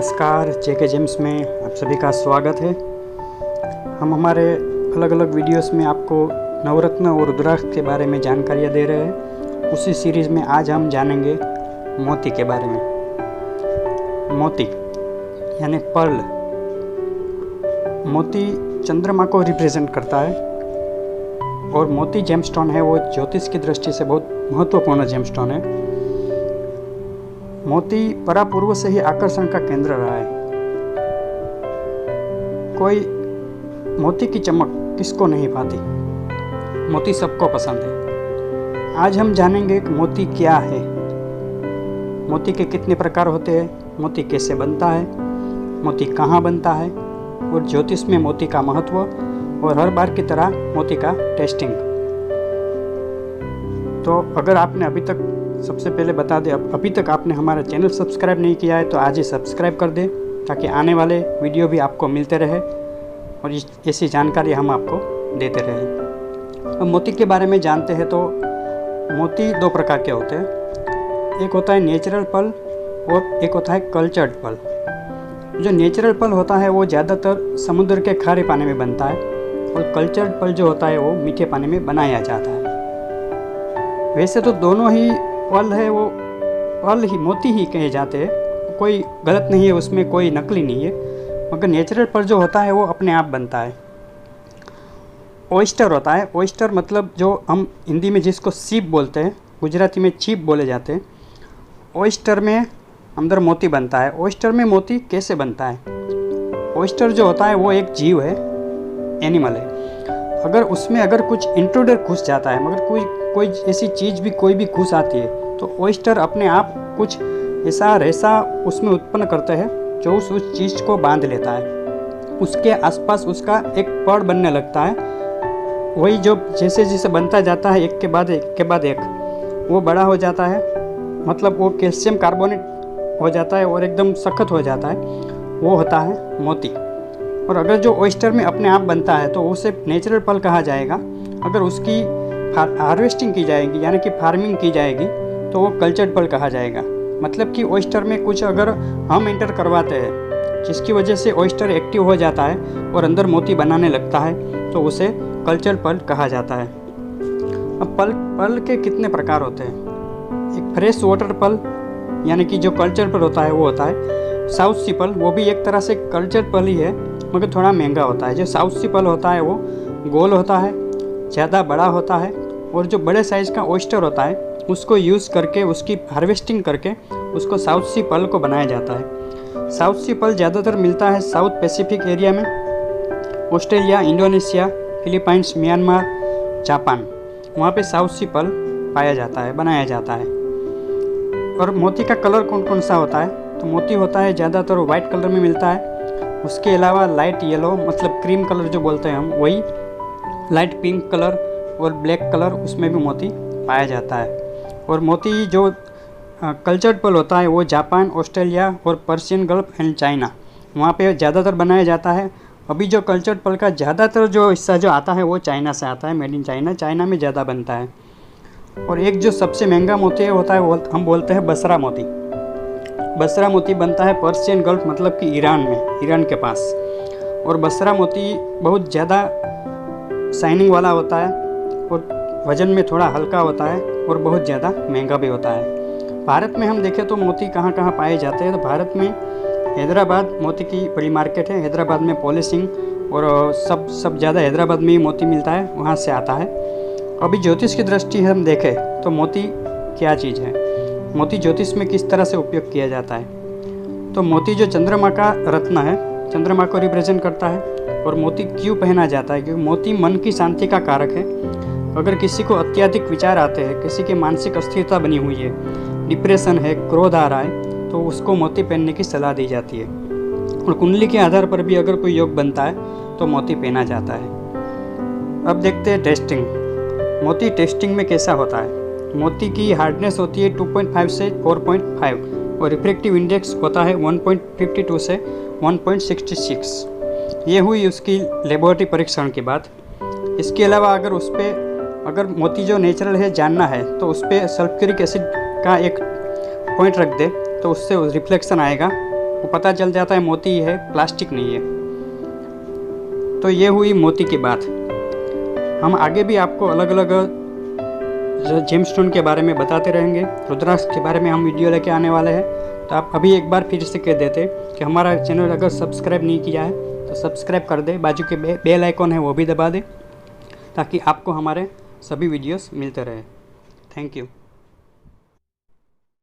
नमस्कार, जेके जेम्स में आप सभी का स्वागत है। हम हमारे अलग अलग वीडियोस में आपको नवरत्न और रुद्राक्ष के बारे में जानकारियाँ दे रहे हैं। उसी सीरीज़ में आज हम जानेंगे मोती के बारे में। मोती यानी पर्ल। मोती चंद्रमा को रिप्रेजेंट करता है और मोती जेमस्टोन है वो ज्योतिष की दृष्टि से बहुत महत्वपूर्ण जेमस्टोन है। मोती परापूर्व से ही आकर्षण का केंद्र रहा है। कोई मोती की चमक किसको नहीं भाती, मोती सबको पसंद है। आज हम जानेंगे कि मोती क्या है, मोती के कितने प्रकार होते हैं, मोती कैसे बनता है, मोती कहाँ बनता है और ज्योतिष में मोती का महत्व और हर बार की तरह मोती का टेस्टिंग। तो अगर आपने अभी तक, सबसे पहले बता दें, अभी तक आपने हमारा चैनल सब्सक्राइब नहीं किया है तो आज ही सब्सक्राइब कर दें ताकि आने वाले वीडियो भी आपको मिलते रहे और ऐसी जानकारी हम आपको देते रहें। अब मोती के बारे में जानते हैं तो मोती दो प्रकार के होते हैं। एक होता है नेचुरल पल और एक होता है कल्चर्ड पल। जो नेचुरल पल होता है वो ज़्यादातर समुद्र के खारे पानी में बनता है और कल्चर्ड पल जो होता है वो मीठे पानी में बनाया जाता है। वैसे तो दोनों ही पल है वो पल ही मोती ही कहे जाते हैं, कोई गलत नहीं है, उसमें कोई नकली नहीं है। मगर नेचुरल पल जो होता है वो अपने आप बनता है। ऑयस्टर होता है, ऑयस्टर मतलब जो हम हिंदी में जिसको सीप बोलते हैं, गुजराती में चीप बोले जाते हैं। ऑयस्टर में अंदर मोती बनता है। ऑयस्टर में मोती कैसे बनता है? ऑयस्टर जो होता है वो एक जीव है, एनिमल है। अगर उसमें अगर कुछ इंट्रूडर घुस जाता है, मगर कोई ऐसी चीज़ भी कोई भी घुस आती है तो ऑयस्टर अपने आप कुछ ऐसा रेसा उसमें उत्पन्न करते हैं जो उस चीज़ को बांध लेता है। उसके आसपास उसका एक पड़ बनने लगता है। वही जो जैसे जैसे बनता जाता है एक के बाद एक वो बड़ा हो जाता है, मतलब वो कैल्शियम कार्बोनेट हो जाता है और एकदम सख्त हो जाता है, वो होता है मोती। और अगर जो ऑयस्टर में अपने आप बनता है तो उसे नेचुरल पल कहा जाएगा। अगर उसकी हार्वेस्टिंग की जाएगी यानी कि फार्मिंग की जाएगी तो वो कल्चर्ड पल कहा जाएगा। मतलब कि ऑयस्टर में कुछ अगर हम एंटर करवाते हैं जिसकी वजह से ऑयस्टर एक्टिव हो जाता है और अंदर मोती बनाने लगता है तो उसे कल्चर्ड पल कहा जाता है। अब पल के कितने प्रकार होते हैं? एक फ्रेश वाटर पल यानी कि जो कल्चर्ड पल होता है वो होता है। साउथ सी पल वो भी एक तरह से कल्चर्ड पल ही है मगर थोड़ा महंगा होता है। जो साउथ सी पल होता है वो गोल होता है, ज़्यादा बड़ा होता है और जो बड़े साइज़ का ऑयस्टर होता है उसको यूज़ करके उसकी हार्वेस्टिंग करके उसको साउथ सी पल को बनाया जाता है। साउथ सी पल ज़्यादातर मिलता है साउथ पैसिफिक एरिया में, Australia, Indonesia, Philippines, Myanmar, Japan, वहाँ पे साउथ सी पल पाया जाता है, बनाया जाता है। और मोती का कलर कौन कौन सा होता है? तो मोती होता है ज़्यादातर वाइट कलर में मिलता है। उसके अलावा लाइट येलो मतलब क्रीम कलर जो बोलते हैं हम, वही लाइट पिंक कलर और ब्लैक कलर, उसमें भी मोती पाया जाता है। और मोती जो कल्चर्ड पल होता है वो जापान, ऑस्ट्रेलिया और पर्शियन गल्फ एंड चाइना, वहाँ पे ज़्यादातर बनाया जाता है। अभी जो कल्चर्ड पल का ज़्यादातर जो हिस्सा जो आता है वो चाइना से आता है, मेड इन चाइना, चाइना में ज़्यादा बनता है। और एक जो सबसे महंगा मोती होता है वो हम बोलते हैं बसरा मोती। बसरा मोती बनता है पर्शियन गल्फ मतलब कि ईरान में, ईरान के पास। और बसरा मोती बहुत ज़्यादा शाइनिंग वाला होता है और वज़न में थोड़ा हल्का होता है और बहुत ज़्यादा महंगा भी होता है। भारत में हम देखें तो मोती कहाँ कहाँ पाए जाते हैं? तो भारत में हैदराबाद मोती की बड़ी मार्केट है। हैदराबाद में पॉलिशिंग और सब ज़्यादा हैदराबाद में ही मोती मिलता है, वहाँ से आता है। अभी ज्योतिष की दृष्टि से हम देखें तो मोती क्या चीज़ है, मोती ज्योतिष में किस तरह से उपयोग किया जाता है? तो मोती जो चंद्रमा का रत्न है, चंद्रमा को रिप्रेजेंट करता है। और मोती क्यों पहना जाता है? क्योंकि मोती मन की शांति का कारक है। अगर किसी को अत्यधिक विचार आते हैं, किसी की मानसिक अस्थिरता बनी हुई है, डिप्रेशन है, क्रोध आ रहा है, तो उसको मोती पहनने की सलाह दी जाती है। और कुंडली के आधार पर भी अगर कोई योग बनता है तो मोती पहना जाता है। अब देखते हैं टेस्टिंग। मोती टेस्टिंग में कैसा होता है? मोती की हार्डनेस होती है 2.5 से 4.5 और रिफ्रैक्टिव इंडेक्स होता है 1.52 से 1.66। ये हुई उसकी लेबोरेटरी परीक्षण के बाद। इसके अलावा अगर मोती जो नेचुरल है जानना है तो उस पर सल्फ्यूरिक एसिड का एक पॉइंट रख दे तो उससे रिफ्लेक्शन आएगा वो पता चल जाता है मोती है, प्लास्टिक नहीं है। तो ये हुई मोती की बात। हम आगे भी आपको अलग अलग जेमस्टोन के बारे में बताते रहेंगे, रुद्राक्ष के बारे में हम वीडियो लेके आने वाले हैं। तो आप अभी एक बार फिर से कह देते कि हमारा चैनल अगर सब्सक्राइब नहीं किया है तो सब्सक्राइब कर दे, बाजू के बेल आइकॉन है वो भी दबा दे, ताकि आपको हमारे सभी वीडियोस मिलते रहे। Thank you.